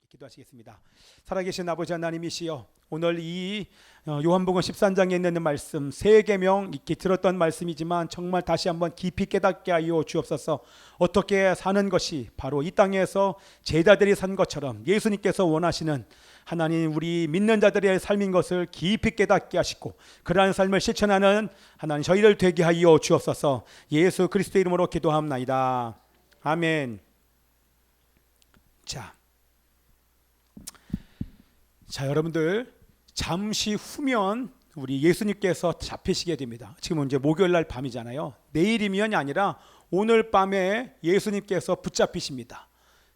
기도하시겠습니다. 살아계신 아버지 하나님이시여, 오늘 이 요한복음 13장에 있는 말씀 세 계명 익히 들었던 말씀이지만 정말 다시 한번 깊이 깨닫게 하여 주옵소서. 어떻게 사는 것이 바로 이 땅에서 제자들이 산 것처럼 예수님께서 원하시는 하나님 우리 믿는 자들의 삶인 것을 깊이 깨닫게 하시고 그러한 삶을 실천하는 하나님 저희를 되게 하여 주옵소서. 예수 그리스도의 이름으로 기도합나이다. 아멘. 자, 여러분들 잠시 후면 우리 예수님께서 잡히시게 됩니다. 지금은 이제 목요일날 밤이잖아요. 내일이면이 아니라 오늘 밤에 예수님께서 붙잡히십니다.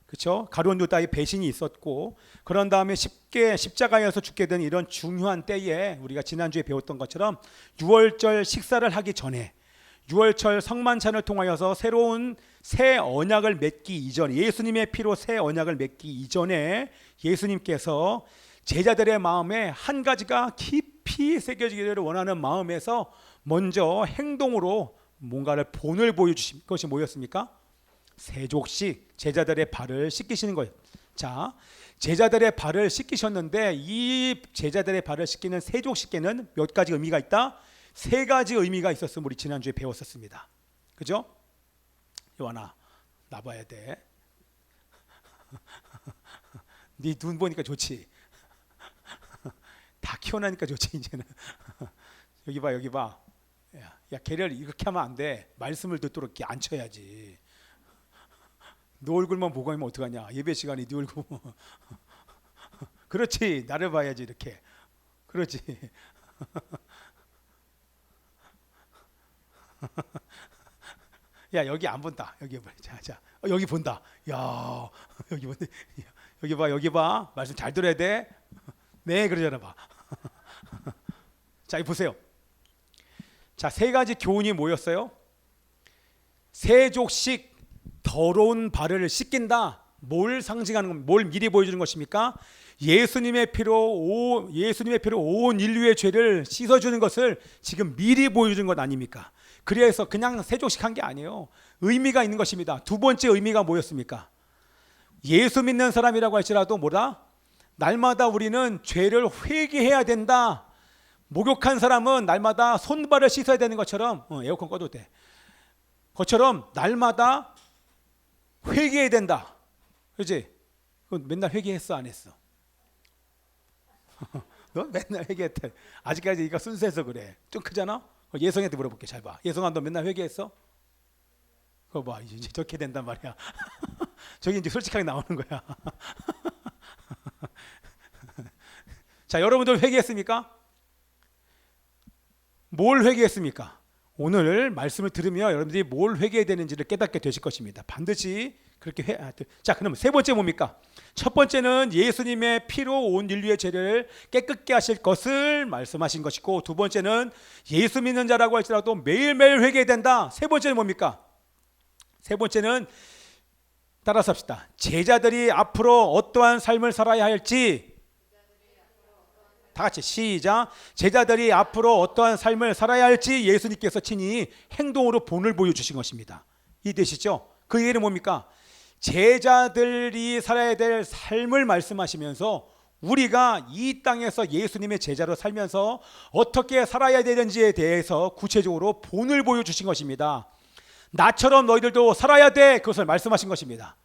그렇죠? 가룟 유다의 배신이 있었고 그런 다음에 쉽게 십자가에서 죽게 된 이런 중요한 때에 우리가 지난주에 배웠던 것처럼 유월절 식사를 하기 전에 유월절 성만찬을 통하여서 새로운 새 언약을 맺기 이전, 예수님의 피로 새 언약을 맺기 이전에 예수님께서 제자들의 마음에 한 가지가 깊이 새겨지기를 원하는 마음에서 먼저 행동으로 뭔가를 본을 보여주신 것이 뭐였습니까? 세족씩 제자들의 발을 씻기시는 거예요. 자, 제자들의 발을 씻기셨는데 이 제자들의 발을 씻기는 세족 씻기는 몇 가지 의미가 있다? 세 가지 의미가 있었음을 우리 지난주에 배웠었습니다. 그죠? 요한아, 나봐야 돼. 네 눈 보니까 좋지. 다 키워나니까 좋지 이제는. 여기 봐, 여기 봐. 야, 걔를 이렇게 하면 안 돼. 말씀을 듣도록 이렇게 앉혀야지. 너 얼굴만 보고 하면 어떡하냐. 예배 시간에 네 얼굴. 그렇지. 나를 봐야지 이렇게. 그렇지. 야, 여기 안 본다. 여기 봐. 자, 여기 본다. 야, 여기 본다. 여기 봐, 여기 봐. 말씀 잘 들어야 돼. 네, 그러잖아 봐. 자, 이 보세요. 자, 세 가지 교훈이 뭐였어요? 세족씩 더러운 발을 씻긴다. 뭘 상징하는 겁니까? 뭘 미리 보여주는 것입니까? 예수님의 피로 온 인류의 죄를 씻어주는 것을 지금 미리 보여주는 것 아닙니까? 그래서 그냥 세족씩 한 게 아니에요. 의미가 있는 것입니다. 두 번째 의미가 뭐였습니까? 예수 믿는 사람이라고 할지라도 뭐다? 날마다 우리는 죄를 회개해야 된다. 목욕한 사람은 날마다 손발을 씻어야 되는 것처럼 에어컨 꺼도 돼. 그것처럼 날마다 회개해야 된다. 그렇지? 맨날 회개했어 안 했어? 너 맨날 회개했대. 아직까지 이거 순수해서 그래. 좀 크잖아? 예성이한테 물어볼게. 잘 봐. 예성아, 너 맨날 회개했어? 그거 봐. 이제 저렇게 된단 말이야. 저기 이제 솔직하게 나오는 거야. 자, 여러분들 회개했습니까? 뭘 회개했습니까? 오늘 말씀을 들으면 여러분들이 뭘 회개해야 되는지를 깨닫게 되실 것입니다. 반드시 그렇게 자, 그럼 세 번째 뭡니까? 첫 번째는 예수님의 피로 온 인류의 죄를 깨끗게 하실 것을 말씀하신 것이고, 두 번째는 예수 믿는 자라고 할지라도 매일매일 회개해야 된다. 세 번째는 뭡니까? 세 번째는 따라서 합시다. 제자들이 앞으로 어떠한 삶을 살아야 할지, 다 같이 시작. 제자들이 앞으로 어떠한 삶을 살아야 할지 예수님께서 친히 행동으로 본을 보여주신 것입니다. 이해되시죠? 그 얘기는 뭡니까? 제자들이 살아야 될 삶을 말씀하시면서 우리가 이 땅에서 예수님의 제자로 살면서 어떻게 살아야 되는지에 대해서 구체적으로 본을 보여주신 것입니다. 나처럼 너희들도 살아야 돼. 그것을 말씀하신 것입니다.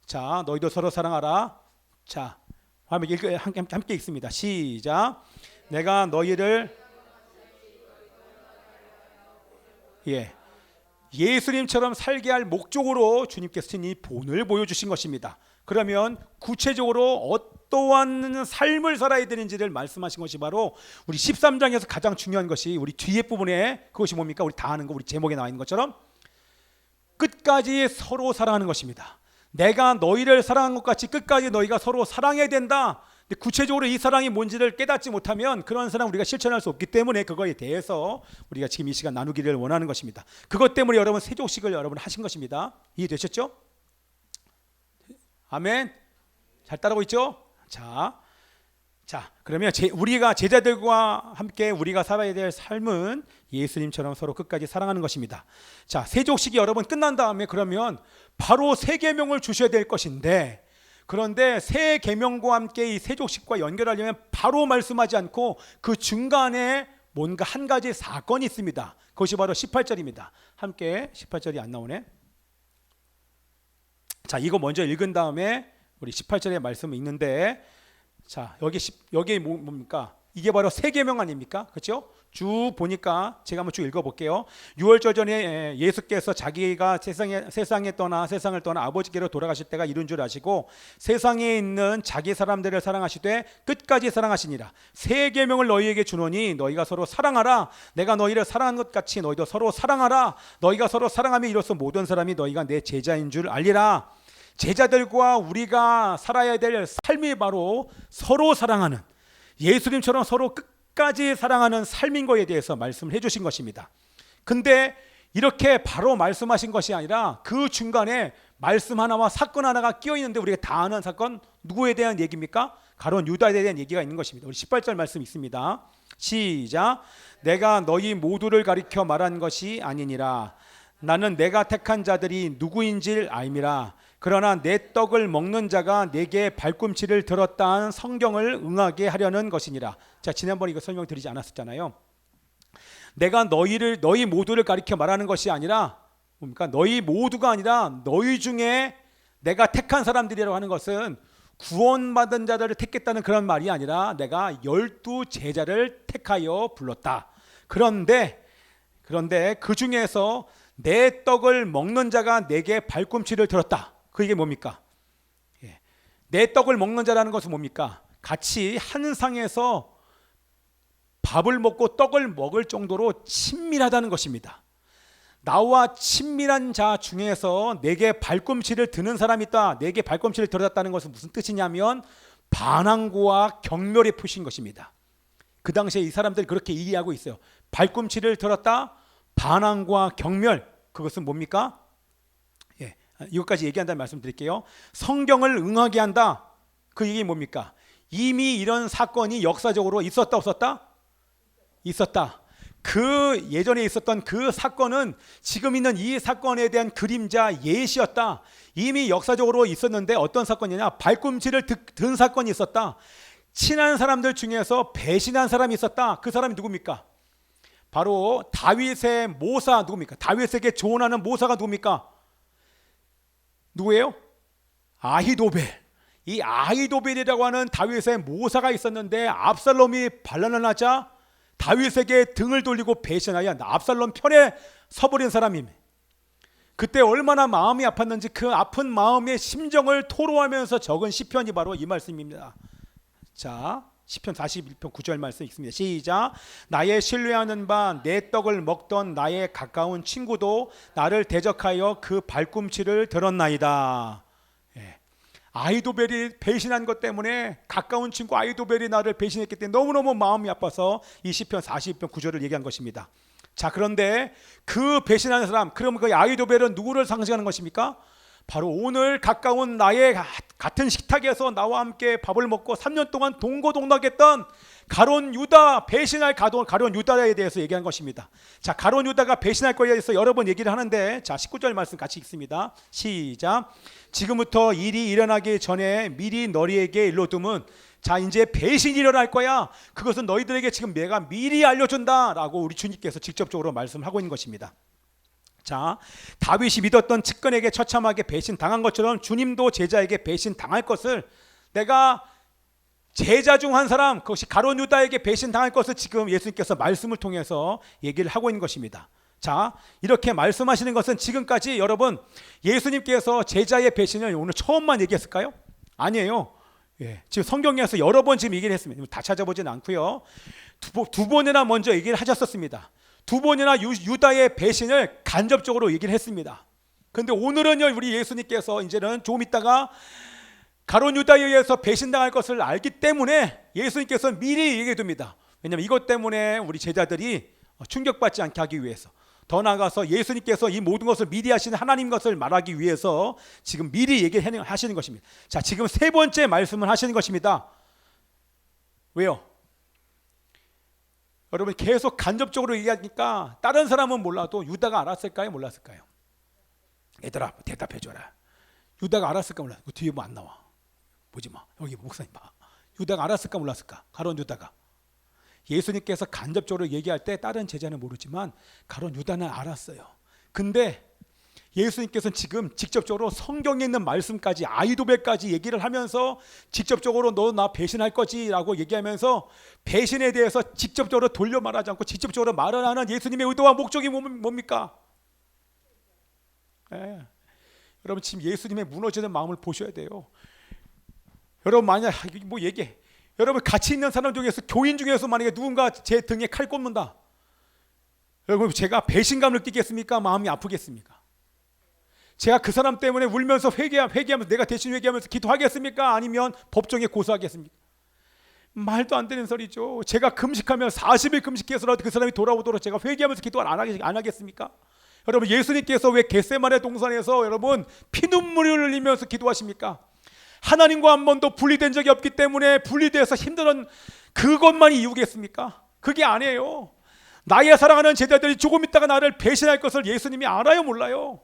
자, 너희도 서로 사랑하라. 자, 함께 읽습니다. 시작. 내가 너희를 예수님처럼 살게 할 목적으로 주님께서 친히 본을 보여주신 것입니다. 그러면 구체적으로 어떠한 삶을 살아야 되는지를 말씀하신 것이 바로 우리 13장에서 가장 중요한 것이 우리 뒤에 부분에 그것이 뭡니까? 우리 다 아는 거, 우리 제목에 나와 있는 것처럼 끝까지 서로 사랑하는 것입니다. 내가 너희를 사랑한 것 같이 끝까지 너희가 서로 사랑해야 된다. 근데 구체적으로 이 사랑이 뭔지를 깨닫지 못하면 그런 사랑 우리가 실천할 수 없기 때문에 그거에 대해서 우리가 지금 이 시간 나누기를 원하는 것입니다. 그것 때문에 여러분 세족식을 여러분 하신 것입니다. 이해되셨죠? 아멘. 잘 따라오고 있죠? 자, 그러면 우리가 제자들과 함께 우리가 살아야 될 삶은 예수님처럼 서로 끝까지 사랑하는 것입니다. 자, 세족식이 여러분 끝난 다음에 그러면 바로 세 계명을 주셔야 될 것인데 그런데 새 계명과 함께 이 세족식과 연결하려면 바로 말씀하지 않고 그 중간에 뭔가 한 가지 사건이 있습니다. 그것이 바로 18절입니다. 함께 18절이 안 나오네. 자, 이거 먼저 읽은 다음에 우리 18절의 말씀이 있는데, 자, 여기 뭡니까? 이게 바로 새 계명 아닙니까? 그렇죠? 쭉 보니까 제가 한번 쭉 읽어볼게요. 6월절 전에 예수께서 자기가 세상을 떠나 아버지께로 돌아가실 때가 이른 줄 아시고 세상에 있는 자기 사람들을 사랑하시되 끝까지 사랑하시니라. 새 계명을 너희에게 주노니 너희가 서로 사랑하라. 내가 너희를 사랑한 것 같이 너희도 서로 사랑하라. 너희가 서로 사랑하며 이로써 모든 사람이 너희가 내 제자인 줄 알리라. 제자들과 우리가 살아야 될 삶이 바로 서로 사랑하는, 예수님처럼 서로 끝까지 사랑하는 삶인 것에 대해서 말씀을 해주신 것입니다. 근데 이렇게 바로 말씀하신 것이 아니라 그 중간에 말씀 하나와 사건 하나가 끼어 있는데, 우리가 다 아는 사건, 누구에 대한 얘기입니까? 가룟 유다에 대한 얘기가 있는 것입니다. 우리 18절 말씀 있습니다. 시작. 내가 너희 모두를 가리켜 말한 것이 아니니라. 나는 내가 택한 자들이 누구인지 알미라. 그러나 내 떡을 먹는 자가 내게 발꿈치를 들었다는 성경을 응하게 하려는 것이니라. 자, 지난번에 이거 설명드리지 않았었잖아요. 내가 너희 모두를 가리켜 말하는 것이 아니라 뭡니까? 너희 모두가 아니라 너희 중에 내가 택한 사람들이라고 하는 것은 구원받은 자들을 택했다는 그런 말이 아니라 내가 12 제자를 택하여 불렀다. 그런데 그 중에서 내 떡을 먹는 자가 내게 발꿈치를 들었다. 그게 뭡니까? 내 떡을 먹는 자라는 것은 뭡니까? 같이 한 상에서 밥을 먹고 떡을 먹을 정도로 친밀하다는 것입니다. 나와 친밀한 자 중에서 내게 발꿈치를 드는 사람이 있다. 내게 발꿈치를 들었다는 것은 무슨 뜻이냐면 반항과 경멸의 표시인 것입니다. 그 당시에 이 사람들이 그렇게 이해하고 있어요. 발꿈치를 들었다, 반항과 경멸, 그것은 뭡니까? 이것까지 얘기한다는 말씀 드릴게요. 성경을 응하게 한다. 그 얘기 뭡니까? 이미 이런 사건이 역사적으로 있었다 없었다? 있었다. 그 예전에 있었던 그 사건은 지금 있는 이 사건에 대한 그림자 예시였다. 이미 역사적으로 있었는데 어떤 사건이냐? 발꿈치를 든 사건이 있었다. 친한 사람들 중에서 배신한 사람이 있었다. 그 사람이 누굽니까? 바로 다윗의 모사 누굽니까? 다윗에게 조언하는 모사가 누굽니까? 누구예요? 아히도벨. 이 아히도벨이라고 하는 다윗의 모사가 있었는데 압살롬이 반란을 하자 다윗에게 등을 돌리고 배신하여 압살롬 편에 서버린 사람입니다. 그때 얼마나 마음이 아팠는지 그 아픈 마음의 심정을 토로하면서 적은 시편이 바로 이 말씀입니다. 자, 시편 41편 9절 말씀 있습니다. 시작. 나의 신뢰하는 바 내 떡을 먹던 나의 가까운 친구도 나를 대적하여 그 발꿈치를 들었나이다. 아히도벨이 배신한 것 때문에 가까운 친구 아히도벨이 나를 배신했기 때문에 너무너무 마음이 아파서 이 시편 42편 9절을 얘기한 것입니다. 자, 그런데 그 배신한 사람, 그러면 그 아히도벨은 누구를 상징하는 것입니까? 바로 오늘 가까운 나의 같은 식탁에서 나와 함께 밥을 먹고 3년 동안 동고동락했던 가룟 유다, 배신할 가룟 유다에 대해서 얘기한 것입니다. 자, 가룟 유다가 배신할 거에 대해서 여러 번 얘기를 하는데, 자, 19절 말씀 같이 읽습니다. 시작. 지금부터 일이 일어나기 전에 미리 너희에게 일러두면, 자, 이제 배신이 일어날 거야. 그것은 너희들에게 지금 내가 미리 알려준다라고 우리 주님께서 직접적으로 말씀하고 있는 것입니다. 자, 다윗이 믿었던 측근에게 처참하게 배신당한 것처럼 주님도 제자에게 배신당할 것을, 내가 제자 중 한 사람, 그것이 가룟 유다에게 배신당할 것을 지금 예수님께서 말씀을 통해서 얘기를 하고 있는 것입니다. 자, 이렇게 말씀하시는 것은 지금까지 여러분 예수님께서 제자의 배신을 오늘 처음만 얘기했을까요? 아니에요. 지금 성경에서 여러 번 지금 얘기를 했습니다. 다 찾아보지는 않고요. 두 번이나 먼저 얘기를 하셨었습니다. 두 번이나 유다의 배신을 간접적으로 얘기를 했습니다. 그런데 오늘은요, 우리 예수님께서 이제는 조금 있다가 가룟 유다에 의해서 배신당할 것을 알기 때문에 예수님께서 미리 얘기해 둡니다. 왜냐하면 이것 때문에 우리 제자들이 충격받지 않게 하기 위해서, 더 나아가서 예수님께서 이 모든 것을 미리 하시는 하나님 것을 말하기 위해서 지금 미리 얘기하시는 것입니다. 자, 지금 세 번째 말씀을 하시는 것입니다. 왜요? 여러분 계속 간접적으로 얘기하니까 다른 사람은 몰라도 유다가 알았을까요? 몰랐을까요? 얘들아 대답해줘라. 유다가 알았을까 몰라? 그 뒤에 뭐 안 나와. 보지 마. 여기 목사님 봐. 유다가 알았을까 몰랐을까? 가룟 유다가. 예수님께서 간접적으로 얘기할 때 다른 제자는 모르지만 가룟 유다는 알았어요. 근데 예수님께서는 지금 직접적으로 성경에 있는 말씀까지 아이도백까지 얘기를 하면서 직접적으로 너 나 배신할 거지라고 얘기하면서 배신에 대해서 직접적으로 돌려 말하지 않고 직접적으로 말을 하는 예수님의 의도와 목적이 뭡니까? 예. 여러분 지금 예수님의 무너지는 마음을 보셔야 돼요. 여러분 만약 뭐 얘기해. 여러분 같이 있는 사람 중에서 교인 중에서 만약에 누군가 제 등에 칼 꼽는다. 여러분 제가 배신감을 느끼겠습니까? 마음이 아프겠습니까? 제가 그 사람 때문에 울면서 회개하면서 내가 대신 회개하면서 기도하겠습니까? 아니면 법정에 고소하겠습니까? 말도 안 되는 소리죠. 제가 금식하면 40일 금식해서라도 그 사람이 돌아오도록 제가 회개하면서 기도 안 하겠습니까? 여러분 예수님께서 왜 겟세마네 동산에서 여러분 피눈물을 흘리면서 기도하십니까? 하나님과 한 번도 분리된 적이 없기 때문에 분리돼서 힘든 그것만이 이유겠습니까? 그게 아니에요. 나의 사랑하는 제자들이 조금 있다가 나를 배신할 것을 예수님이 알아요 몰라요?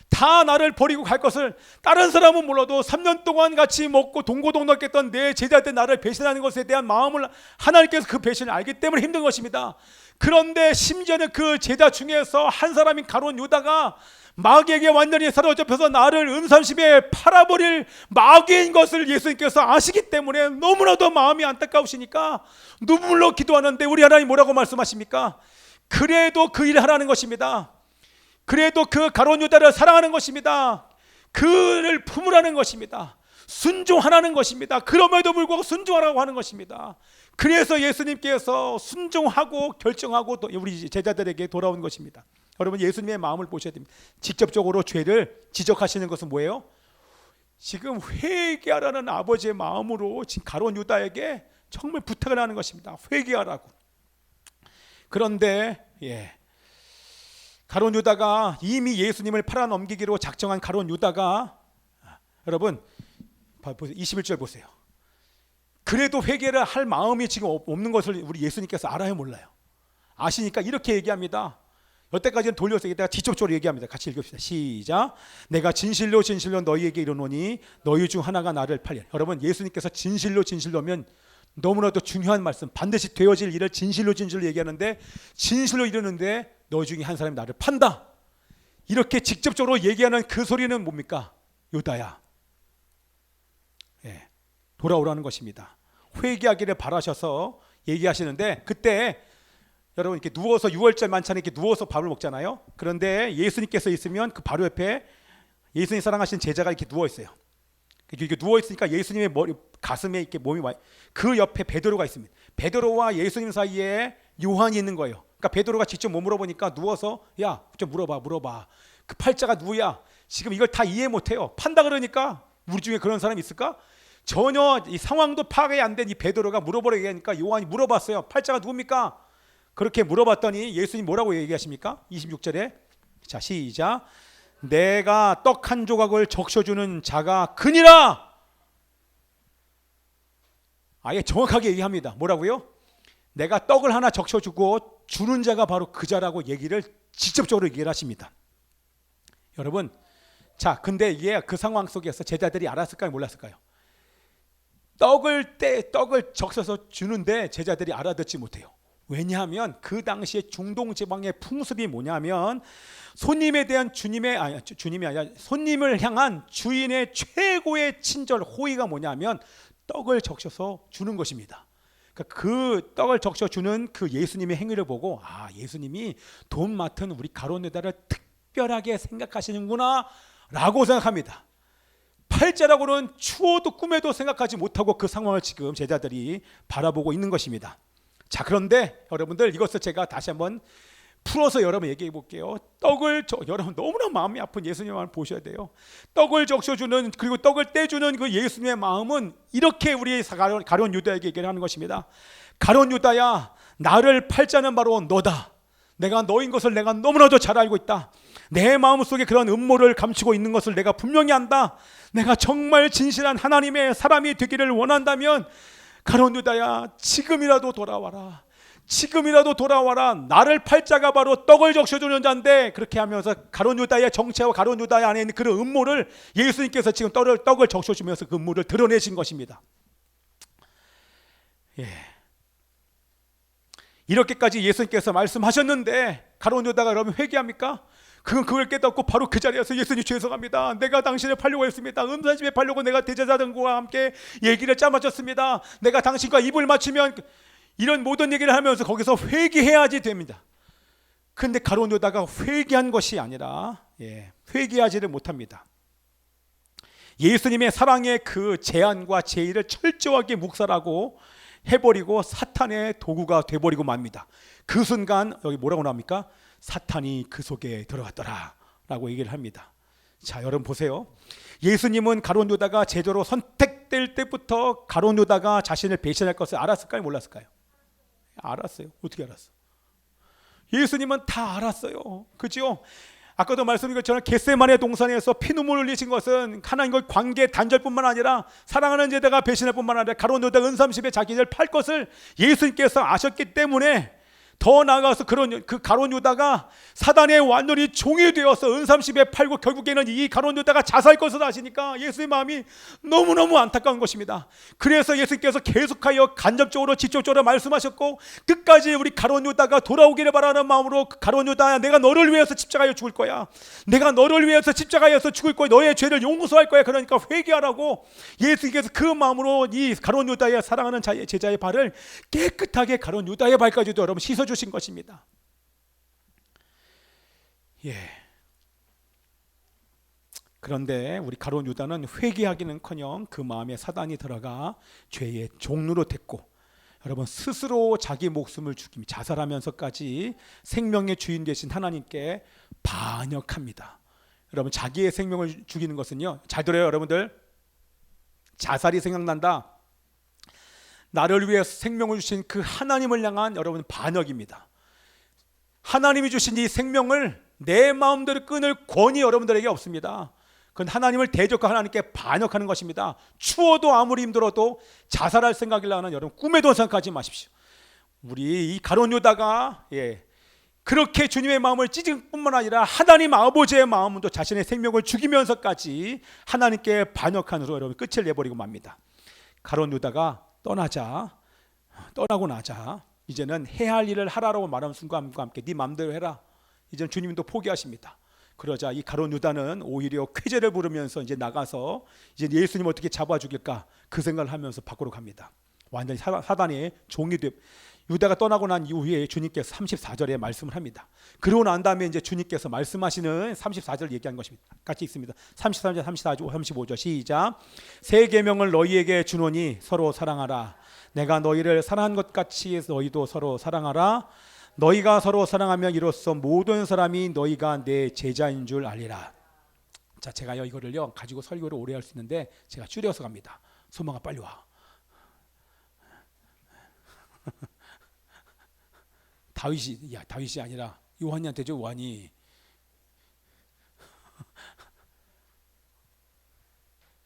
다 나를 버리고 갈 것을 다른 사람은 몰라도 3년 동안 같이 먹고 동고동락했던 내 제자들 나를 배신하는 것에 대한 마음을 하나님께서 그 배신을 알기 때문에 힘든 것입니다. 그런데 심지어는 그 제자 중에서 한 사람인 가룟 유다가 마귀에게 완전히 사로잡혀서 나를 음산심에 팔아버릴 마귀인 것을 예수님께서 아시기 때문에 너무나도 마음이 안타까우시니까 눈물로 기도하는데 우리 하나님 뭐라고 말씀하십니까? 그래도 그 일을 하라는 것입니다. 그래도 그 가룟 유다를 사랑하는 것입니다. 그를 품으라는 것입니다. 순종하라는 것입니다. 그럼에도 불구하고 순종하라고 하는 것입니다. 그래서 예수님께서 순종하고 결정하고 또 우리 제자들에게 돌아온 것입니다. 여러분 예수님의 마음을 보셔야 됩니다. 직접적으로 죄를 지적하시는 것은 뭐예요? 지금 회개하라는 아버지의 마음으로 지금 가룟 유다에게 정말 부탁을 하는 것입니다. 회개하라고. 그런데 가룟 유다가 이미 예수님을 팔아넘기기로 작정한 가룟 유다가 여러분 21절 보세요. 그래도 회개를 할 마음이 지금 없는 것을 우리 예수님께서 알아요 몰라요? 아시니까 이렇게 얘기합니다. 여태까지는 돌려서 내가 직접적으로 얘기합니다. 같이 읽읍시다. 시작. 내가 진실로 진실로 너희에게 이르노니 너희 중 하나가 나를 팔려. 여러분 예수님께서 진실로면 너무나도 중요한 말씀, 반드시 되어질 일을 진실로 얘기하는데 진실로 이르는데 너희 중에 한 사람이 나를 판다. 이렇게 직접적으로 얘기하는 그 소리는 뭡니까? 유다야. 돌아오라는 것입니다. 회개하기를 바라셔서 얘기하시는데 그때 여러분 이렇게 누워서 6월절 만찬에 이렇게 누워서 밥을 먹잖아요. 그런데 예수님께서 있으면 그 바로 옆에 예수님 사랑하신 제자가 이렇게 누워 있어요. 이렇게 누워 있으니까 예수님의 가슴에 이렇게 몸이 와. 그 옆에 베드로가 있습니다. 베드로와 예수님 사이에 요한이 있는 거예요. 그러니까 베드로가 직접 못 물어보니까 누워서 야, 좀 물어봐. 그 팔자가 누구야? 지금 이걸 다 이해 못해요. 판다 그러니까 우리 중에 그런 사람이 있을까? 전혀 이 상황도 파악이 안 된 이 베드로가 물어보려고 하니까 요한이 물어봤어요. 팔자가 누굽니까? 그렇게 물어봤더니 예수님 뭐라고 얘기하십니까? 26절에 자 시작. 내가 떡 한 조각을 적셔주는 자가 그니라. 아예 정확하게 얘기합니다. 뭐라고요? 내가 떡을 하나 적셔주고 주는 자가 바로 그 자라고 얘기를 직접적으로 얘기를 하십니다. 여러분, 자 근데 이게 그 상황 속에서 제자들이 알았을까요? 몰랐을까요? 떡을 적셔서 주는데 제자들이 알아듣지 못해요. 왜냐하면 그 당시에 중동 지방의 풍습이 뭐냐면 손님에 대한 주님이 아니라 손님을 향한 주인의 최고의 친절 호의가 뭐냐면 떡을 적셔서 주는 것입니다. 그러니까 그 떡을 적셔 주는 그 예수님의 행위를 보고 아 예수님이 돈 맡은 우리 가룟 유다를 특별하게 생각하시는구나 라고 생각합니다. 팔자라고는 추워도 꿈에도 생각하지 못하고 그 상황을 지금 제자들이 바라보고 있는 것입니다. 자 그런데 여러분들 이것을 제가 다시 한번 풀어서 여러분 얘기해 볼게요. 여러분 너무나 마음이 아픈 예수님의 마음을 보셔야 돼요. 떡을 적셔주는 그리고 떡을 떼주는 그 예수님의 마음은 이렇게 우리 가룟 유다에게 얘기를 하는 것입니다. 가룟 유다야 나를 팔자는 바로 너다. 내가 너인 것을 내가 너무나도 잘 알고 있다. 내 마음속에 그런 음모를 감추고 있는 것을 내가 분명히 안다. 내가 정말 진실한 하나님의 사람이 되기를 원한다면 가룟 유다야 지금이라도 돌아와라. 지금이라도 돌아와라. 나를 팔자가 바로 떡을 적셔주는 자인데, 그렇게 하면서 가룟 유다의 정체와 가룟 유다 안에 있는 그런 음모를 예수님께서 지금 떡을 적셔주면서 그 음모를 드러내신 것입니다. 예. 이렇게까지 예수님께서 말씀하셨는데 가룟 유다가 여러분 회개합니까? 그걸 깨닫고 바로 그 자리에서 예수님 죄송합니다. 내가 당신을 팔려고 했습니다. 음산집에 팔려고 내가 대제사장과 함께 얘기를 짜맞췄습니다. 내가 당신과 입을 맞추면 이런 모든 얘기를 하면서 거기서 회개해야지 됩니다. 근데 가룟 유다가 회개한 것이 아니라 회개하지를 못합니다. 예수님의 사랑의 그 제안과 제의를 철저하게 묵살하고 해버리고 사탄의 도구가 돼버리고 맙니다. 그 순간 여기 뭐라고 나옵니까? 사탄이 그 속에 들어갔더라 라고 얘기를 합니다. 자, 여러분 보세요. 예수님은 가룟 유다가 제자로 선택될 때부터 가룟 유다가 자신을 배신할 것을 알았을까요? 몰랐을까요? 알았어요. 어떻게 알았어? 예수님은 다 알았어요. 그죠? 아까도 말씀드린 것처럼 겟세마네 동산에서 피눈물을 흘리신 것은 하나님과 관계 단절뿐만 아니라 사랑하는 제자가 배신할 뿐만 아니라 가룟 유다 은삼십에 자기를 팔 것을 예수님께서 아셨기 때문에 더 나아가서 그 가룟 유다가 사단의 완전히 종이 되어서 은삼십에 팔고 결국에는 이 가룟 유다가 자살 것을 아시니까 예수의 마음이 너무너무 안타까운 것입니다. 그래서 예수님께서 계속하여 간접적으로 직접적으로 말씀하셨고 끝까지 우리 가룟 유다가 돌아오기를 바라는 마음으로 가룟 유다야, 내가 너를 위해서 십자가에 죽을 거야. 내가 너를 위해서 십자가에서 죽을 거야. 너의 죄를 용서할 거야. 그러니까 회개하라고 예수님께서 그 마음으로 이 가룟 유다의 사랑하는 제자의 발을 깨끗하게 가룟 유다의 발까지도 여러분 씻어 주신 것입니다. 그런데 우리 가룟 유다는 회개하기는커녕 그 마음에 사단이 들어가 죄의 종로로 됐고, 여러분 스스로 자기 목숨을 죽이며 자살하면서까지 생명의 주인 되신 하나님께 반역합니다. 여러분 자기의 생명을 죽이는 것은요, 잘 들어요 여러분들, 자살이 생각난다. 나를 위해 생명을 주신 그 하나님을 향한 여러분 반역입니다. 하나님이 주신 이 생명을 내 마음대로 끊을 권위 여러분들에게 없습니다. 그건 하나님을 대적하고 하나님께 반역하는 것입니다. 추워도 아무리 힘들어도 자살할 생각이라는 여러분 꿈에도 생각하지 마십시오. 우리 이 가룟 유다가 그렇게 주님의 마음을 찢을 뿐만 아니라 하나님 아버지의 마음도 자신의 생명을 죽이면서까지 하나님께 반역한으로 여러분 끝을 내버리고 맙니다. 가룟 유다가 떠나고 나자 이제는 해야 할 일을 하라고 말하는 순간과 함께 네 마음대로 해라. 이제는 주님도 포기하십니다. 그러자 이 가룟 유다는 오히려 쾌재를 부르면서 이제 나가서 이제 예수님 어떻게 잡아 죽일까 그 생각을 하면서 밖으로 갑니다. 완전히 사단의 종이 돼. 유다가 떠나고 난 이후에 주님께서 34절에 말씀을 합니다. 그러고 난 다음에 이제 주님께서 말씀하시는 34절 얘기한 것입니다. 같이 읽습니다. 33절, 34절, 35절 시작. 새 계명을 너희에게 주노니 서로 사랑하라. 내가 너희를 사랑한 것 같이 너희도 서로 사랑하라. 너희가 서로 사랑하면 이로써 모든 사람이 너희가 내 제자인 줄 알리라. 자, 제가요 이거를요 가지고 설교를 오래 할 수 있는데 제가 줄여서 갑니다. 소망아 빨리 와. 다윗이 아니라 요한이한테 줘. 요한이.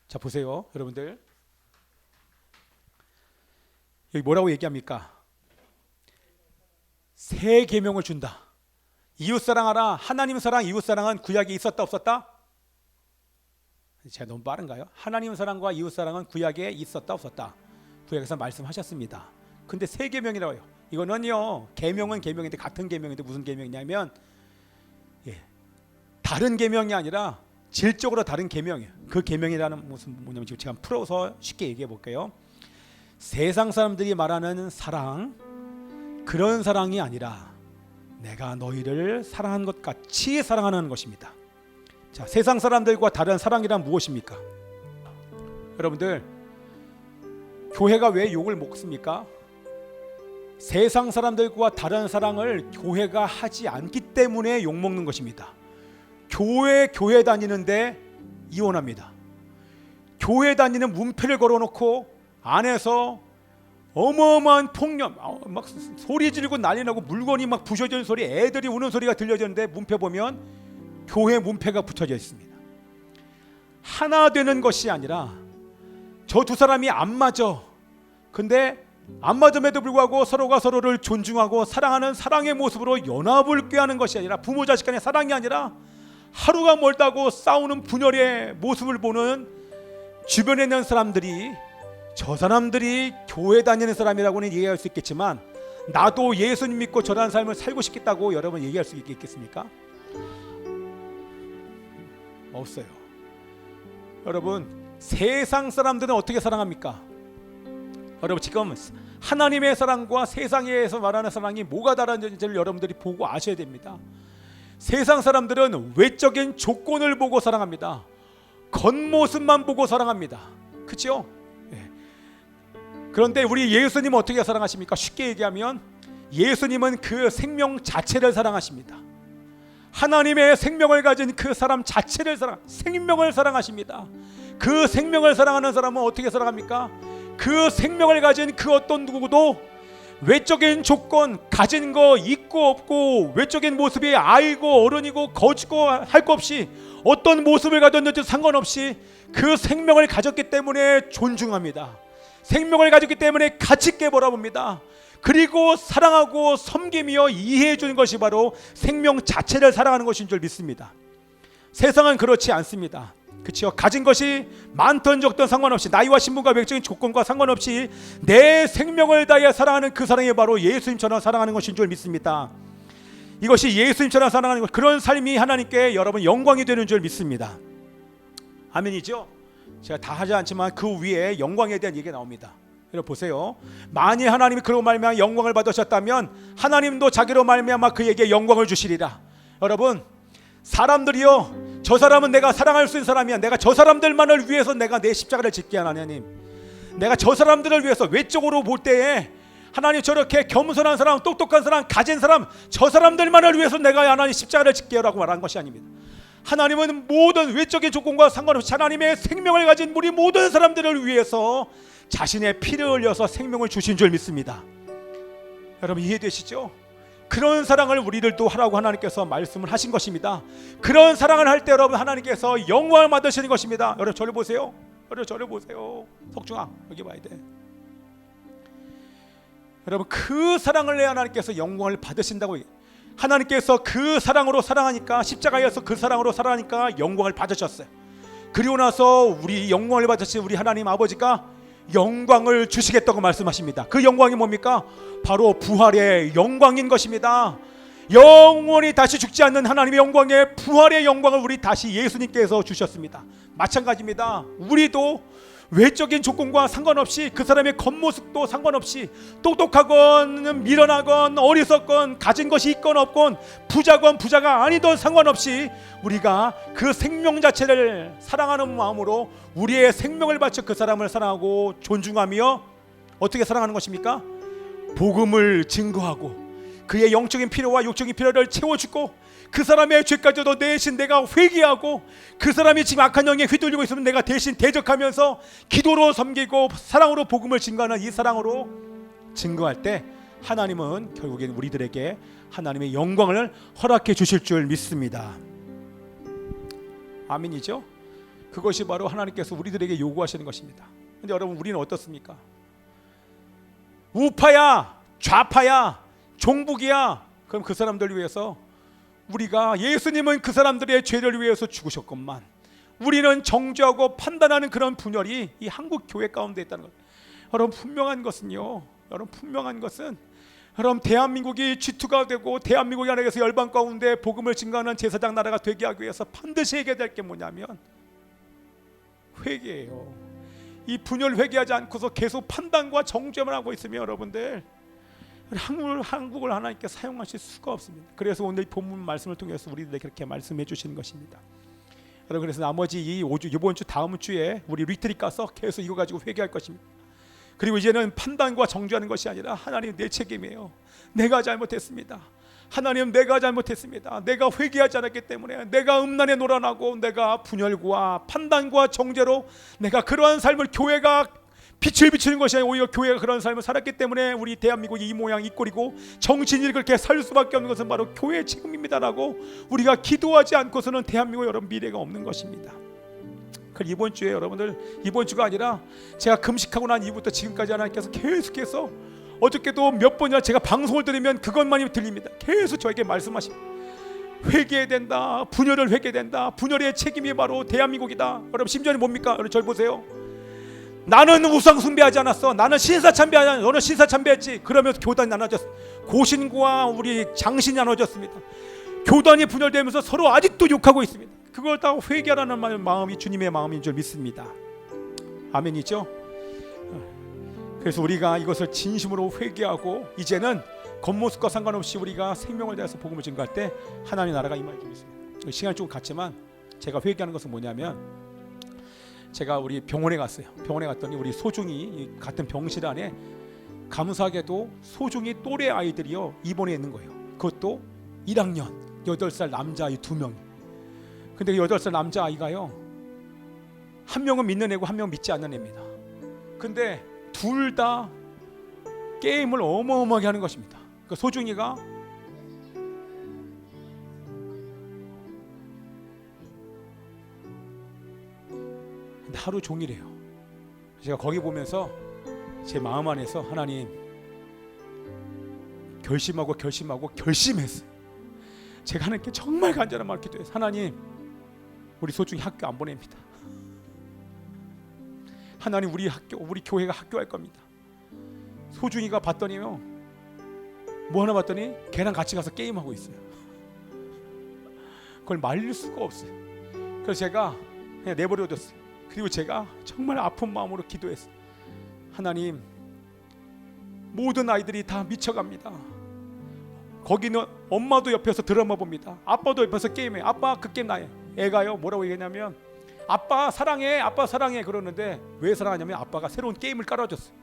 자 보세요 여러분들, 여기 뭐라고 얘기합니까? 새 계명을 준다. 이웃 사랑하라. 하나님 사랑, 이웃 사랑은 구약에 있었다 없었다? 제가 너무 빠른가요? 하나님 사랑과 이웃 사랑은 구약에 있었다 없었다? 구약에서 말씀하셨습니다. 근데 새 계명이라고 해요. 이거는요 계명은 계명인데 같은 계명인데 무슨 계명이냐면 다른 계명이 아니라 질적으로 다른 계명이에요. 그 계명이라는 무슨 뭐냐면 지금 제가 풀어서 쉽게 얘기해 볼게요. 세상 사람들이 말하는 사랑, 그런 사랑이 아니라 내가 너희를 사랑한 것 같이 사랑하는 것입니다. 자, 세상 사람들과 다른 사랑이란 무엇입니까? 여러분들 교회가 왜 욕을 먹습니까? 세상 사람들과 다른 사랑을 교회가 하지 않기 때문에 욕먹는 것입니다. 교회 다니는데 이혼합니다. 교회 다니는 문패를 걸어놓고 안에서 어마어마한 폭력, 막 소리 지르고 난리 나고 물건이 막 부셔지는 소리, 애들이 우는 소리가 들려지는데 문패 보면 교회 문패가 붙어져 있습니다. 하나 되는 것이 아니라 저 두 사람이 안 맞아. 근데 안 맞음에도 불구하고 서로가 서로를 존중하고 사랑하는 사랑의 모습으로 연합을 꾀하는 것이 아니라, 부모 자식 간의 사랑이 아니라 하루가 멀다고 싸우는 분열의 모습을 보는 주변에 있는 사람들이, 저 사람들이 교회 다니는 사람이라고는 얘기할 수 있겠지만 나도 예수님 믿고 저런 삶을 살고 싶겠다고 여러분 얘기할 수 있겠습니까? 없어요. 여러분, 세상 사람들은 어떻게 사랑합니까? 여러분, 지금 하나님의 사랑과 세상에서 말하는 사랑이 뭐가 다른지를 여러분들이 보고 아셔야 됩니다. 세상 사람들은 외적인 조건을 보고 사랑합니다. 겉모습만 보고 사랑합니다. 그렇죠? 그런데 우리 예수님은 어떻게 사랑하십니까? 쉽게 얘기하면 예수님은 그 생명 자체를 사랑하십니다. 하나님의 생명을 가진 그 사람 자체를 생명을 사랑하십니다. 그 생명을 사랑하는 사람은 어떻게 사랑합니까? 그 생명을 가진 그 어떤 누구도 외적인 조건, 가진 거 있고 없고, 외적인 모습이 아이고 어른이고 거지고 할 거 없이, 어떤 모습을 가졌는지 상관없이 그 생명을 가졌기 때문에 존중합니다. 생명을 가졌기 때문에 가치 있게 바라봅니다. 그리고 사랑하고 섬기며 이해해 주는 것이 바로 생명 자체를 사랑하는 것인 줄 믿습니다. 세상은 그렇지 않습니다. 그렇죠? 가진 것이 많든 적든 상관없이, 나이와 신분과 외적인 조건과 상관없이 내 생명을 다해 사랑하는 그 사랑이 바로 예수님처럼 사랑하는 것인 줄 믿습니다. 이것이 예수님처럼 사랑하는 것, 그런 삶이 하나님께 여러분 영광이 되는 줄 믿습니다. 아멘이죠? 제가 다 하지 않지만 그 위에 영광에 대한 얘기가 나옵니다. 여러분 보세요. 만일 하나님이 그로 말미암아 영광을 받으셨다면 하나님도 자기로 말미암아 그에게 영광을 주시리라. 여러분, 사람들이요, 저 사람은 내가 사랑할 수 있는 사람이야, 내가 저 사람들만을 위해서 내가 내 십자가를 짓게 하나님, 내가 저 사람들을 위해서 외적으로 볼 때에 하나님 저렇게 겸손한 사람, 똑똑한 사람, 가진 사람, 저 사람들만을 위해서 내가 하나님 십자가를 짓게 라고 말한 것이 아닙니다. 하나님은 모든 외적인 조건과 상관없이 하나님의 생명을 가진 우리 모든 사람들을 위해서 자신의 피를 흘려서 생명을 주신 줄 믿습니다. 여러분 이해되시죠? 그런 사랑을 우리들도 하라고 하나님께서 말씀을 하신 것입니다. 그런 사랑을 할 때 여러분 하나님께서 영광을 받으시는 것입니다. 여러분 저를 보세요. 여러분 저를 보세요. 석중아 여기 봐야 돼. 여러분 그 사랑을 내 하나님께서 영광을 받으신다고. 하나님께서 그 사랑으로 사랑하니까, 십자가에서 그 사랑으로 사랑하니까 영광을 받으셨어요. 그리고 나서 우리 영광을 받으신 우리 하나님 아버지가 영광을 주시겠다고 말씀하십니다. 그 영광이 뭡니까? 바로 부활의 영광인 것입니다. 영원히 다시 죽지 않는 하나님의 영광의 부활의 영광을 우리 다시 예수님께서 주셨습니다. 마찬가지입니다. 우리도 외적인 조건과 상관없이, 그 사람의 겉모습도 상관없이, 똑똑하건 미련하건 어리석건 가진 것이 있건 없건 부자건 부자가 아니던 상관없이 우리가 그 생명 자체를 사랑하는 마음으로 우리의 생명을 바쳐 그 사람을 사랑하고 존중하며 어떻게 사랑하는 것입니까? 복음을 증거하고 그의 영적인 필요와 육적인 필요를 채워주고, 그 사람의 죄까지도 대신 내가 회개하고, 그 사람이 지금 악한 영에 휘둘리고 있으면 내가 대신 대적하면서 기도로 섬기고 사랑으로 복음을 증거하는 이 사랑으로 증거할 때 하나님은 결국엔 우리들에게 하나님의 영광을 허락해 주실 줄 믿습니다. 아멘이죠? 그것이 바로 하나님께서 우리들에게 요구하시는 것입니다. 근데 여러분 우리는 어떻습니까? 우파야 좌파야 종북이야, 그럼 그 사람들을 위해서 우리가, 예수님은 그 사람들의 죄를 위해서 죽으셨건만 우리는 정죄하고 판단하는 그런 분열이 이 한국 교회 가운데 있다는 것. 여러분 분명한 것은요, 여러분 대한민국이 G2가 되고 대한민국이 하나님께서 열방 가운데 복음을 증거하는 제사장 나라가 되게 하기 위해서 반드시 해야 될 게 뭐냐면 회개예요. 이 분열 회개하지 않고서 계속 판단과 정죄만 하고 있으면 여러분들 한국을 하나님께 사용하실 수가 없습니다. 그래서 오늘 본문 말씀을 통해서 우리들에게 그렇게 말씀해 주시는 것입니다. 여러분 그래서 나머지 이번 주 다음 주에 우리 리트릿 가서 계속 이거 가지고 회개할 것입니다. 그리고 이제는 판단과 정죄하는 것이 아니라 하나님 내 책임이에요. 내가 잘못했습니다. 하나님 내가 잘못했습니다. 내가 회개하지 않았기 때문에 내가 음란에 놀아나고 내가 분열과 판단과 정죄로 내가 그러한 삶을, 교회가 빛을 비추는 것이 아니라 오히려 교회가 그런 삶을 살았기 때문에 우리 대한민국이 이 모양 이 꼴이고 정신이 그렇게 살 수밖에 없는 것은 바로 교회의 책임입니다라고 우리가 기도하지 않고서는 대한민국 여러분 미래가 없는 것입니다. 그리고 이번 주에 여러분들, 이번 주가 아니라 제가 금식하고 난 이후부터 지금까지 하나님께서 계속해서 어저께도 몇 번이나 제가 방송을 들으면 그것만이 들립니다. 계속 저에게 말씀하십니다. 회개해야 된다. 분열을 회개해야 된다. 분열의 책임이 바로 대한민국이다. 여러분 심지어는 뭡니까? 여러분 절 보세요. 나는 우상 숭배하지 않았어. 나는 신사 참배하지 않았어. 너는 신사 참배했지. 그러면서 교단이 나눠졌어. 고신과 우리 장신이 나눠졌습니다. 교단이 분열되면서 서로 아직도 욕하고 있습니다. 그걸 다 회개하라는 마음이 주님의 마음인 줄 믿습니다. 아멘이죠? 그래서 우리가 이것을 진심으로 회개하고 이제는 겉모습과 상관없이 우리가 생명을 다해서 복음을 증거할 때 하나님의 나라가 임할 줄 믿습니다. 시간이 조금 갔지만 제가 회개하는 것은 뭐냐면, 제가 우리 병원에 갔어요. 병원에 갔더니 우리 소중이 같은 병실 안에 감사하게도 소중이 또래 아이들이요 입원해 있는 거예요. 그것도 1학년 8살 남자아이 2명. 근데 그 8살 남자아이가요, 한 명은 믿는 애고 한 명은 믿지 않는 애입니다. 근데 둘 다 게임을 어마어마하게 하는 것입니다. 그 소중이가 하루 종일해요. 제가 거기 보면서 제 마음 안에서 하나님, 결심했어요. 제가 하나님께 정말 간절한 마음을 기도해서 하나님, 우리 소중히 학교 안 보냅니다. 하나님, 우리 교회가 학교할 겁니다. 소중이가 봤더니요, 뭐 하나 봤더니 걔랑 같이 가서 게임하고 있어요. 그걸 말릴 수가 없어요. 그래서 제가 그냥 내버려뒀어요. 그리고 제가 정말 아픈 마음으로 기도했어요. 하나님, 모든 아이들이 다 미쳐갑니다. 거기는 엄마도 옆에서 드라마 봅니다. 아빠도 옆에서 게임해. 아빠 그 게임 나해. 애가요 뭐라고 얘기했냐면, 아빠 사랑해, 아빠 사랑해 그러는데 왜 사랑하냐면 아빠가 새로운 게임을 깔아줬어요.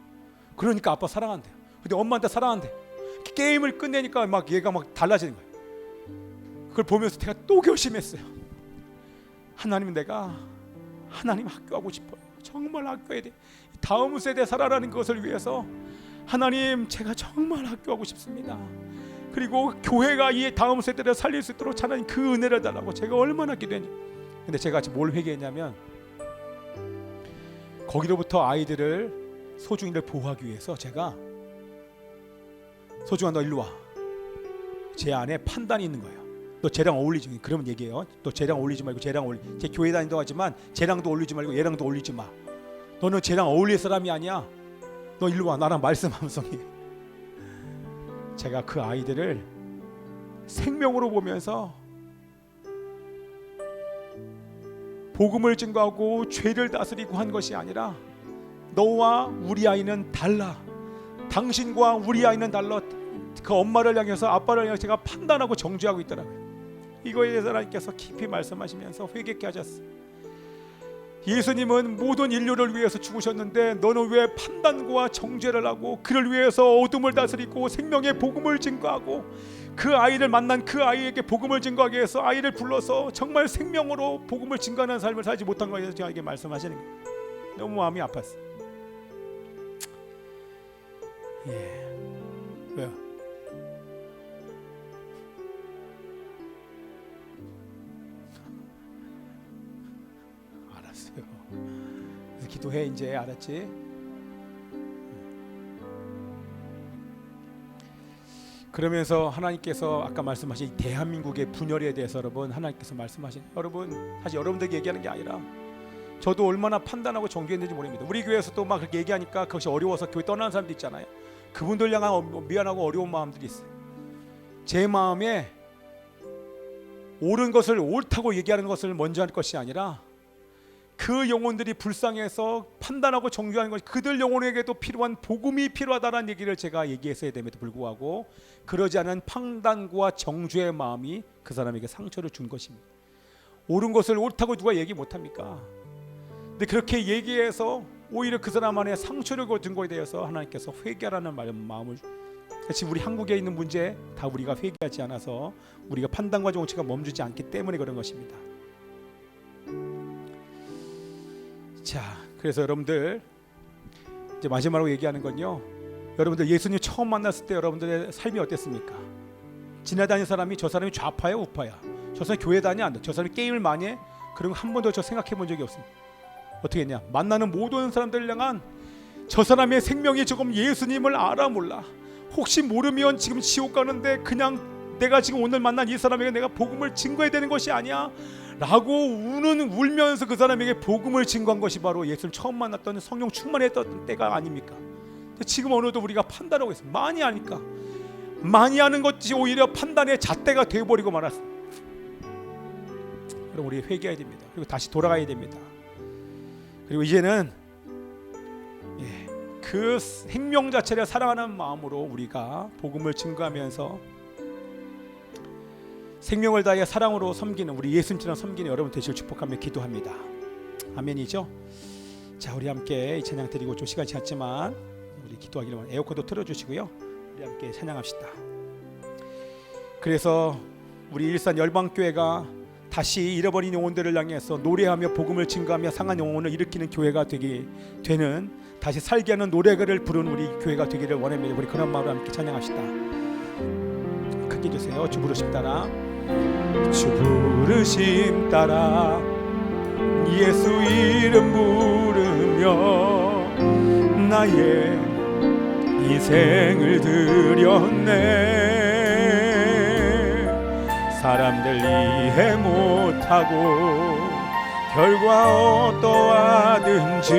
그러니까 아빠 사랑한대요. 근데 엄마한테 사랑한대요. 게임을 끝내니까 막 얘가 막 달라지는 거예요. 그걸 보면서 제가 또 결심했어요. 하나님, 내가 하나님 학교하고 싶어요. 정말 학교해야 돼. 다음 세대 살아라는 것을 위해서 하나님, 제가 정말 학교하고 싶습니다. 그리고 교회가 이 다음 세대를 살릴 수 있도록 하나님 그 은혜를 달라고 제가 얼마나 기도했냐. 근데 제가 지금 뭘 회개했냐면, 거기로부터 아이들을, 소중이를 보호하기 위해서 제가, 소중아 너 일로 와. 제 안에 판단이 있는 거예요. 너 쟤랑 어울리지. 그러면 얘기해요. 너 쟤랑 어울리지 말고 제 교회 다닌다고 하지만 쟤랑도 어울리지 말고 얘랑도 어울리지 마. 너는 쟤랑 어울릴 사람이 아니야. 너 일로 와. 나랑 말씀하면서. 제가 그 아이들을 생명으로 보면서 복음을 증거하고 죄를 다스리고 한 것이 아니라, 너와 우리 아이는 달라. 당신과 우리 아이는 달라. 그 엄마를 향해서, 아빠를 향해서 제가 판단하고 정죄하고 있더라고요. 이거에 대해서 하나님께서 깊이 말씀하시면서 회개케 하셨어요. 예수님은 모든 인류를 위해서 죽으셨는데 너는 왜 판단과 정죄를 하고, 그를 위해서 어둠을 다스리고 생명의 복음을 증거하고, 그 아이를 만난 그 아이에게 복음을 증거하기 위해서 아이를 불러서 정말 생명으로 복음을 증거하는 삶을 살지 못한 것에 대해서 저에게 말씀하시는 거예요. 너무 마음이 아팠어요. 왜요? 알았어요. 그래서 기도해. 이제 알았지? 그러면서 하나님께서 아까 말씀하신 대한민국의 분열에 대해서 여러분, 하나님께서 말씀하신, 여러분 사실 여러분들에게 얘기하는 게 아니라 저도 얼마나 판단하고 정죄했는지 모릅니다. 우리 교회에서도 막 그렇게 얘기하니까 그것이 어려워서 교회 떠나는 사람도 있잖아요. 그분들 향한 미안하고 어려운 마음들이 있어요. 제 마음에 옳은 것을 옳다고 얘기하는 것을 먼저 할 것이 아니라, 그 영혼들이 불쌍해서 판단하고 정죄하는 것, 그들 영혼에게도 필요한 복음이 필요하다는 얘기를 제가 얘기했어야 됨에도 불구하고, 그러지 않은 판단과 정죄의 마음이 그 사람에게 상처를 준 것입니다. 옳은 것을 옳다고 누가 얘기 못합니까? 근데 그렇게 얘기해서 오히려 그 사람 안에 상처를 준 것에 대해서 하나님께서 회개하라는 마음을, 지금 우리 한국에 있는 문제 다 우리가 회개하지 않아서, 우리가 판단과 정죄가 멈추지 않기 때문에 그런 것입니다. 자, 그래서 여러분들 이제 마지막으로 얘기하는 건요, 여러분들 예수님 처음 만났을 때 여러분들의 삶이 어땠습니까? 지나다니는 사람이, 저 사람이 좌파야 우파야, 저 사람이 교회 다니 안 돼, 저 사람이 게임을 많이 해, 그런 거 한 번도 저 생각해 본 적이 없습니다. 어떻게 했냐? 만나는 모든 사람들을 향한 저 사람의 생명이 조금 예수님을 알아 몰라. 혹시 모르면 지금 지옥 가는데 그냥 내가 지금 오늘 만난 이 사람에게 내가 복음을 증거해야 되는 것이 아니야 라고 울면서 그 사람에게 복음을 증거한 것이 바로 예수를 처음 만났던 성령 충만했던 때가 아닙니까? 지금 어느덧 우리가 판단하고 있습니다. 많이 아니까 많이 하는 것이 오히려 판단의 잣대가 되어버리고 말았습니다. 그럼 우리 회개해야 됩니다. 그리고 다시 돌아가야 됩니다. 그리고 이제는 그 생명 자체를 사랑하는 마음으로 우리가 복음을 증거하면서 생명을 다해 사랑으로 섬기는 우리 예수님처럼 섬기는 여러분 되시길 축복하며 기도합니다. 아멘이죠? 자, 우리 함께 이 찬양 드리고 좀 시간이 지났지만 우리 기도하기를 원합니다. 에어컨도 틀어주시고요. 우리 함께 찬양합시다. 그래서 우리 일산 열방교회가 다시 잃어버린 영혼들을 향해서 노래하며 복음을 증거하며 상한 영혼을 일으키는 교회가 되는 다시 살게 하는 노래를 부르는 우리 교회가 되기를 원합니다. 우리 그런 마음으로 함께 찬양합시다. 크게 주세요. 주 부르심 따라, 주 부르심 따라 예수 이름 부르며 나의 인생을 드렸네. 사람들 이해 못하고 결과 어떠하든지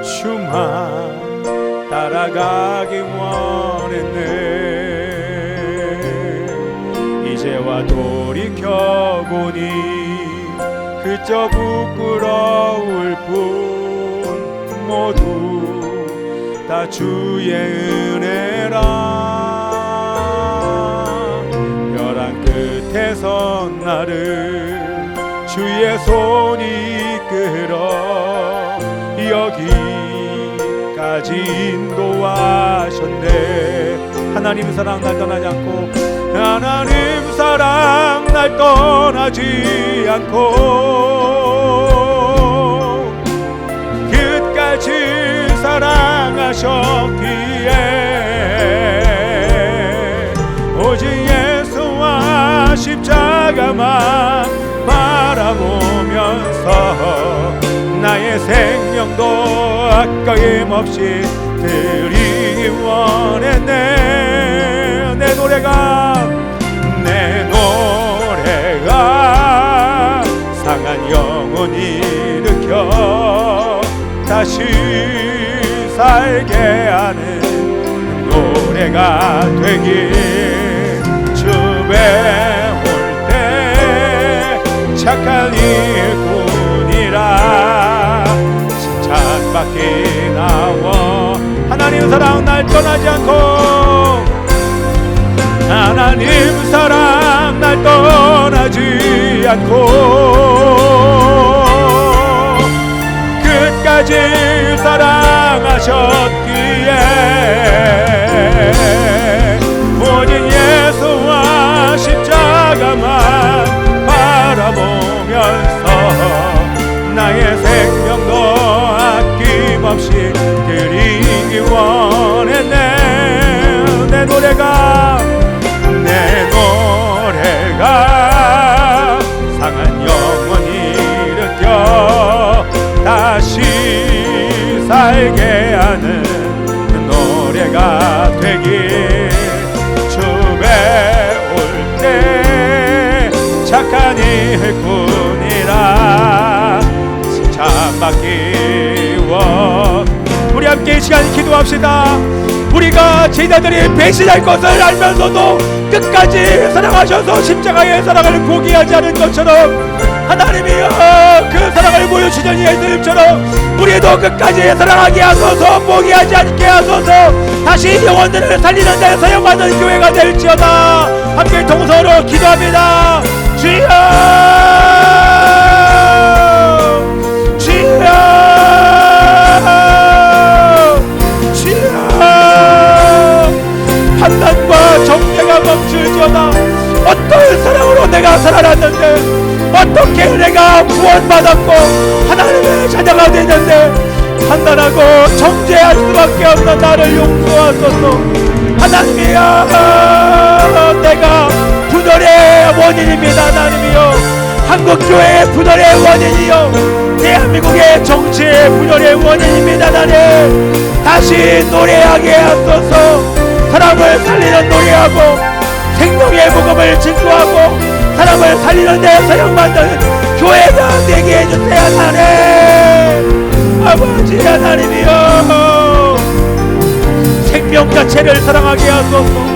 주만 따라가기 원했네. 이제와 돌이켜보니 그저 부끄러울 뿐 모두 다 주의 은혜라. 끝에서 나를 주의 손이 이끌어 여기까지 인도하셨네. 하나님 사랑 날 떠나지 않고, 하나님 사랑 날 떠나지 않고 끝까지 사랑하셨기에 오직 예수와 십자가만 바라보면서 나의 생명도 아낌없이 드리기 원했네. 내 노래가 상한 영혼 일으켜 다시 살게 하는 노래가 되길. 배울 때 착한 일꾼이라 칭찬받기 나와. 하나님 사랑 날 떠나지 않고, 하나님 사랑 날 떠나지 않고 끝까지 사랑하셨기에 오직 예수와 십자가만 바라보면서 나의 생명도 아낌없이 드리기 원했네. 내 노래가 상한 영혼 일으켜 다시 살게 하는 노래가 되길. 착한 일꾼이라 칭찬받기 원. 우리 함께 이 시간 기도합시다. 우리가 제자들이 배신할 것을 알면서도 끝까지 사랑하셔서 십자가의 사랑을 포기하지 않은 것처럼 하나님이여 그 사랑을 보여주시는 예수님처럼 우리도 끝까지 사랑하게 하소서, 포기하지 않게 하소서. 다시 영혼들을 살리는 데 사용하는 교회가 될지어다. 함께 동서로 기도합니다. 주여 주여 주여. 판단과 정죄가 멈출지어다. 어떤 사랑으로 내가 살아났는데, 어떻게 내가 구원받았고 하나님의 자녀가 되는데 판단하고 정죄할 수밖에 없는 나를 용서하소서. 하나님이여 내가 분열의 원인입니다. 하나님이여 한국교회의 분열의 원인이요 대한민국의 정치의 분열의 원인입니다. 하나님 다시 노래하게 하소서. 사람을 살리는 노래하고 생명의 복음을 증거하고 사람을 살리는 데 사용받는 교회가 되게 해주세요. 하나님 아버지 하나님이여 생명 자체를 사랑하게 하소서.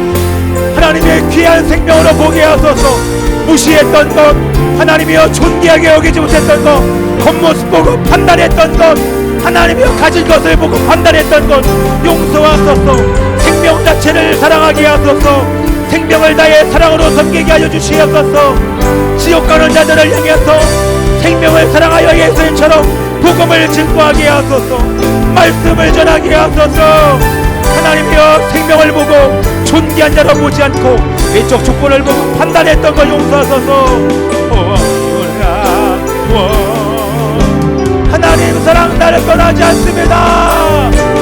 하나님의 귀한 생명으로 보게 하소서. 무시했던 것 하나님이여 존귀하게 여기지 못했던 것 겉모습 보고 판단했던 것 하나님이여 가진 것을 보고 판단했던 것 용서하소서. 생명 자체를 사랑하게 하소서. 생명을 다해 사랑으로 섬기게 하여 주시옵소서. 지옥 가는 자들을 향해서 생명을 사랑하여 예수님처럼 복음을 증거하게 하소서. 말씀을 전하게 하소서. 하나님이여 생명을 보고 존귀한 자로 보지 않고 외적 조건을 보고 판단했던 걸 용서하소서. 하나님 사랑 나를 떠나지 않습니다.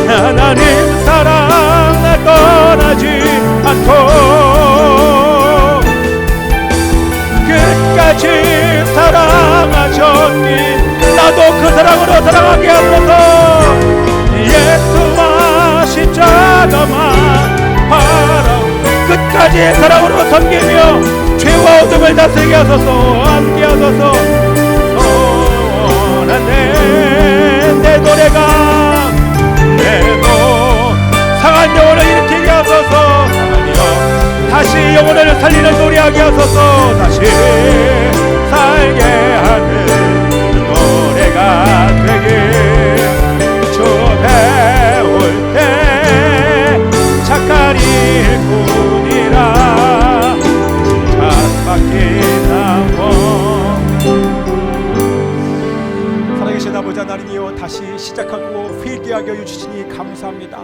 하나님 사랑 날 떠나지 않고 끝까지 사랑하셨니 나도 그 사랑으로 사랑하게 하소서. 예수와 십자가만 바라 끝까지 사랑으로 섬기며 죄와 어둠을 다스리게 하소서. 함께 하소서. 내 노래가 내도 상한 영혼을 일으키게 하소서. 상하니여 다시 영혼을 살리는 노래하게 하소서. 다시 살게 하는 노래가 되길 주 배울 때 착한 일꾼이라 칭찬받기 나고. 살아계신 아버지 하나님이여 다시 시작하고 회개하게 하여 주시니 감사합니다.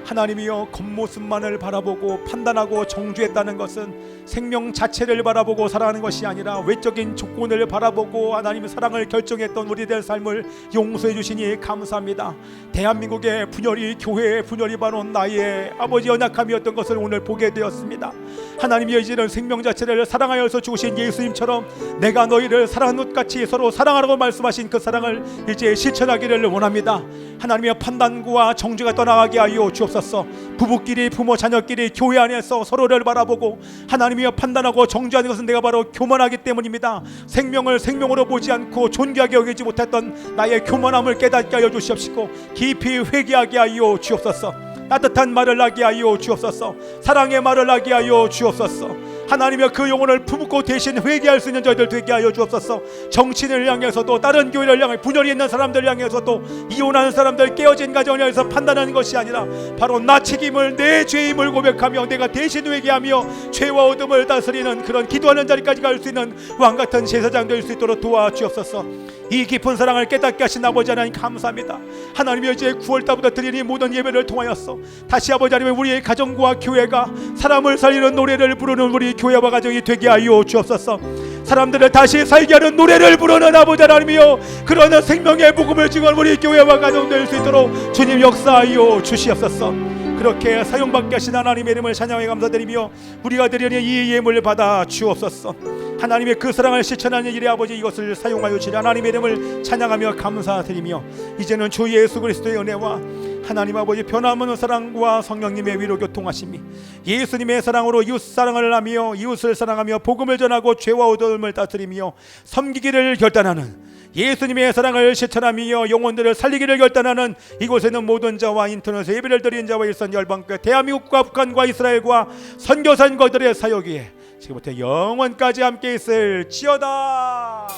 하나님이여 겉모습만을 바라보고 판단하고 정죄했다는 것은 생명 자체를 바라보고 살아가는 것이 아니라 외적인 조건을 바라보고 하나님의 사랑을 결정했던 우리들의 삶을 용서해 주시니 감사합니다. 대한민국의 분열이 교회의 분열이 바로 나의 아버지 연약함이었던 것을 오늘 보게 되었습니다. 하나님이여 이제는 생명 자체를 사랑하여서 주신 예수님처럼 내가 너희를 사랑하는 것 같이 서로 사랑하라고 말씀하신 그 사랑을 이제 실천하기를 원합니다. 하나님의 판단과 정죄가 떠나가게 하여 주옵소서. 부부끼리 부모 자녀끼리 교회 안에서 서로를 바라보고 하나님이여 판단하고 정죄하는 것은 내가 바로 교만하기 때문입니다. 생명을 생명으로 보지 않고 존귀하게 여기지 못했던 나의 교만함을 깨닫게 하여 주시옵시고 깊이 회개하게 하여 주옵소서. 따뜻한 말을 하게 하여 주옵소서. 사랑의 말을 하게 하여 주옵소서. 하나님의 그 영혼을 품고 대신 회개할 수 있는 저희들 되게 하여 주옵소서. 정치인을 향해서도 다른 교회를 향해 분열이 있는 사람들 향해서도 이혼하는 사람들 깨어진 가정을 향해서 판단하는 것이 아니라 바로 나 책임을 내 죄임을 고백하며 내가 대신 회개하며 죄와 어둠을 다스리는 그런 기도하는 자리까지 갈 수 있는 왕같은 제사장 될 수 있도록 도와주옵소서. 이 깊은 사랑을 깨닫게 하신 아버지 하나님 감사합니다. 하나님이 이제 9월달부터 드리는 모든 예배를 통하여서 다시 아버지 하나님 우리의 가정과 교회가 사람을 살리는 노래를 부르는 우리 교회와 가정이 되게 하여 주옵소서. 사람들을 다시 살게 하는 노래를 부르는 아버지 하나님이여 그러한 생명의 복음을 증언 우리 교회와 가정 될 수 있도록 주님 역사하여 주시옵소서. 그렇게 사용받게 하신 하나님의 이름을 찬양하며 감사드리며 우리가 드리는 이 예물을 받아 주옵소서. 하나님의 그 사랑을 실천하는 일에 아버지 이것을 사용하여 주시니 하나님의 이름을 찬양하며 감사드리며 이제는 주 예수 그리스도의 은혜와 하나님 아버지 변함없는 사랑과 성령님의 위로 교통하심이 예수님의 사랑으로 이웃 사랑을 하며 이웃을 사랑하며 복음을 전하고 죄와 어둠을 다스리며 섬기기를 결단하는 예수님의 사랑을 실천하며 영혼들을 살리기를 결단하는 이곳에는 모든 자와 인터넷에 예배를 드린 자와 일선 열방과 대한민국과 북한과 이스라엘과 선교사님들의 사역에 지금부터 영원까지 함께 있을지어다.